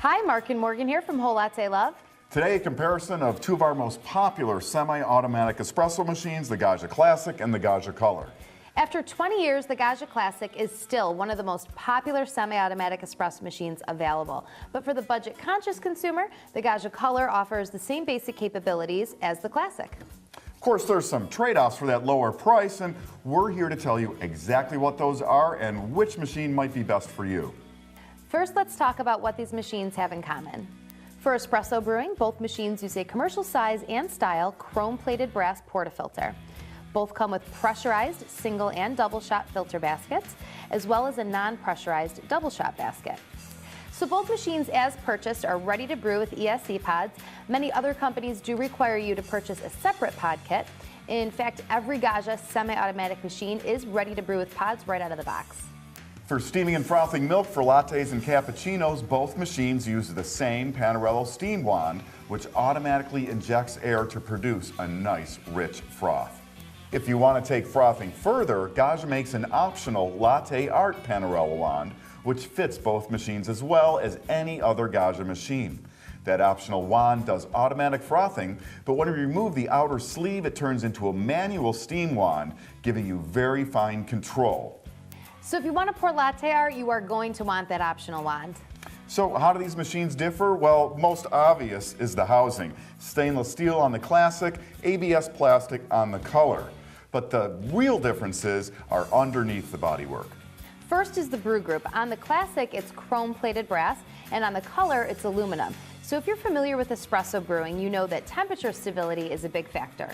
Hi, Mark and Morgan here from Whole Latte Love. Today, a comparison of two of our most popular semi-automatic espresso machines, the Gaggia Classic and the Gaggia Color. After 20 years, the Gaggia Classic is still one of the most popular semi-automatic espresso machines available. But for the budget-conscious consumer, the Gaggia Color offers the same basic capabilities as the Classic. Of course, there's some trade-offs for that lower price, and we're here to tell you exactly what those are and which machine might be best for you. First, let's talk about what these machines have in common. For espresso brewing, both machines use a commercial size and style chrome-plated brass portafilter. Both come with pressurized single and double shot filter baskets, as well as a non-pressurized double shot basket. So both machines, as purchased, are ready to brew with ESC pods. Many other companies do require you to purchase a separate pod kit. In fact, every Gaggia semi-automatic machine is ready to brew with pods right out of the box. For steaming and frothing milk for lattes and cappuccinos, both machines use the same Panarello steam wand, which automatically injects air to produce a nice, rich froth. If you want to take frothing further, Gaggia makes an optional latte art Panarello wand, which fits both machines as well as any other Gaggia machine. That optional wand does automatic frothing, but when you remove the outer sleeve, it turns into a manual steam wand, giving you very fine control. So if you want to pour latte art, you are going to want that optional wand. So how do these machines differ? Well, most obvious is the housing. Stainless steel on the Classic, ABS plastic on the Color. But the real differences are underneath the bodywork. First is the brew group. On the Classic, it's chrome-plated brass, and on the Color, it's aluminum. So if you're familiar with espresso brewing, you know that temperature stability is a big factor.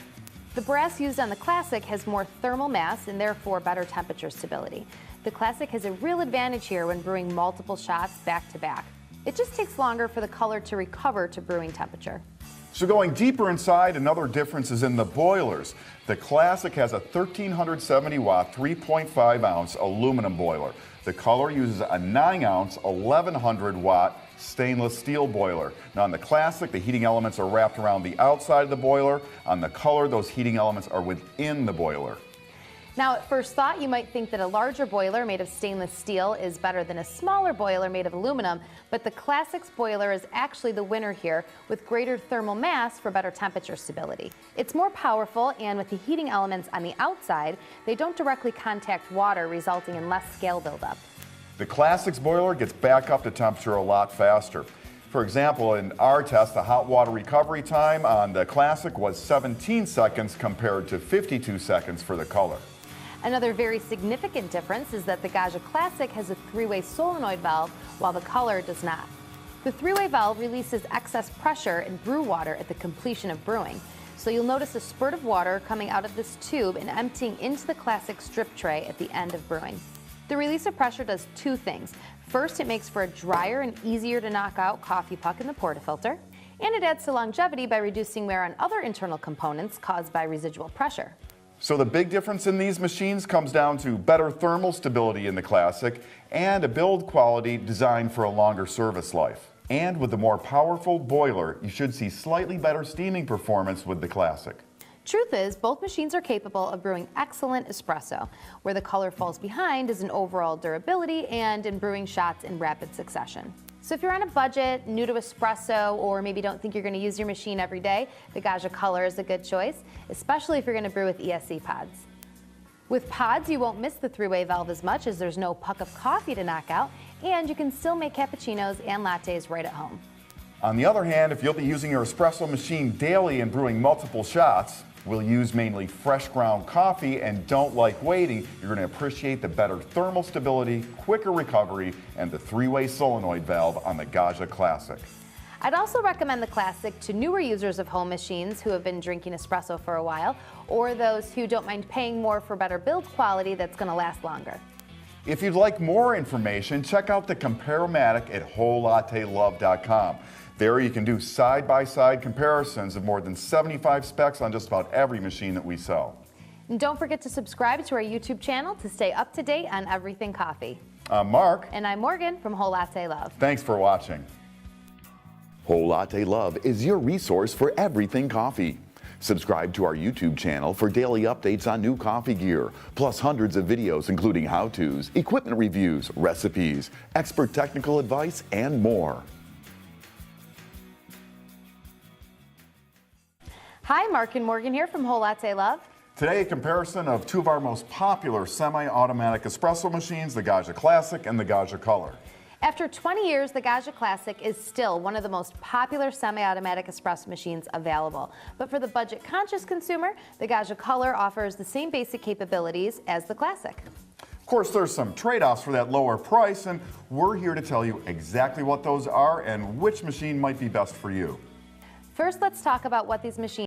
The brass used on the Classic has more thermal mass and therefore better temperature stability. The Classic has a real advantage here when brewing multiple shots back to back. It just takes longer for the Color to recover to brewing temperature. So going deeper inside, another difference is in the boilers. The Classic has a 1370 watt, 3.5 ounce aluminum boiler. The Color uses a 9 ounce, 1100 watt stainless steel boiler. Now on the Classic, the heating elements are wrapped around the outside of the boiler. On the Color, those heating elements are within the boiler. Now, at first thought, you might think that a larger boiler made of stainless steel is better than a smaller boiler made of aluminum, but the Classic's boiler is actually the winner here, with greater thermal mass for better temperature stability. It's more powerful, and with the heating elements on the outside, they don't directly contact water, resulting in less scale buildup. The Classic's boiler gets back up to temperature a lot faster. For example, in our test, the hot water recovery time on the Classic was 17 seconds compared to 52 seconds for the Color. Another very significant difference is that the Gaggia Classic has a three-way solenoid valve, while the Color does not. The three-way valve releases excess pressure and brew water at the completion of brewing. So you'll notice a spurt of water coming out of this tube and emptying into the Classic's drip tray at the end of brewing. The release of pressure does two things. First, it makes for a drier and easier to knock out coffee puck in the portafilter, and it adds to longevity by reducing wear on other internal components caused by residual pressure. So the big difference in these machines comes down to better thermal stability in the Classic and a build quality designed for a longer service life. And with the more powerful boiler, you should see slightly better steaming performance with the Classic. Truth is, both machines are capable of brewing excellent espresso. Where the Color falls behind is in overall durability and in brewing shots in rapid succession. So if you're on a budget, new to espresso, or maybe don't think you're going to use your machine every day, the Gaggia Color is a good choice, especially if you're going to brew with ESC pods. With pods, you won't miss the three-way valve as much, as there's no puck of coffee to knock out, and you can still make cappuccinos and lattes right at home. On the other hand, if you'll be using your espresso machine daily and brewing multiple shots, will use mainly fresh ground coffee and don't like waiting, you're going to appreciate the better thermal stability, quicker recovery, and the three-way solenoid valve on the Gaggia Classic. I'd also recommend the Classic to newer users of home machines who have been drinking espresso for a while, or those who don't mind paying more for better build quality that's going to last longer. If you'd like more information, check out the Comparomatic at WholeLatteLove.com. There you can do side-by-side comparisons of more than 75 specs on just about every machine that we sell. And don't forget to subscribe to our YouTube channel to stay up to date on everything coffee. I'm Mark. And I'm Morgan from Whole Latte Love. Thanks for watching. Whole Latte Love is your resource for everything coffee. Subscribe to our YouTube channel for daily updates on new coffee gear, plus hundreds of videos including how-tos, equipment reviews, recipes, expert technical advice, and more. Hi, Mark and Morgan here from Whole Latte Love. Today, a comparison of two of our most popular semi-automatic espresso machines, the Gaggia Classic and the Gaggia Color. After 20 years, the Gaggia Classic is still one of the most popular semi-automatic espresso machines available. But for the budget-conscious consumer, the Gaggia Color offers the same basic capabilities as the Classic. Of course, there's some trade-offs for that lower price, and we're here to tell you exactly what those are and which machine might be best for you. First, let's talk about what these machines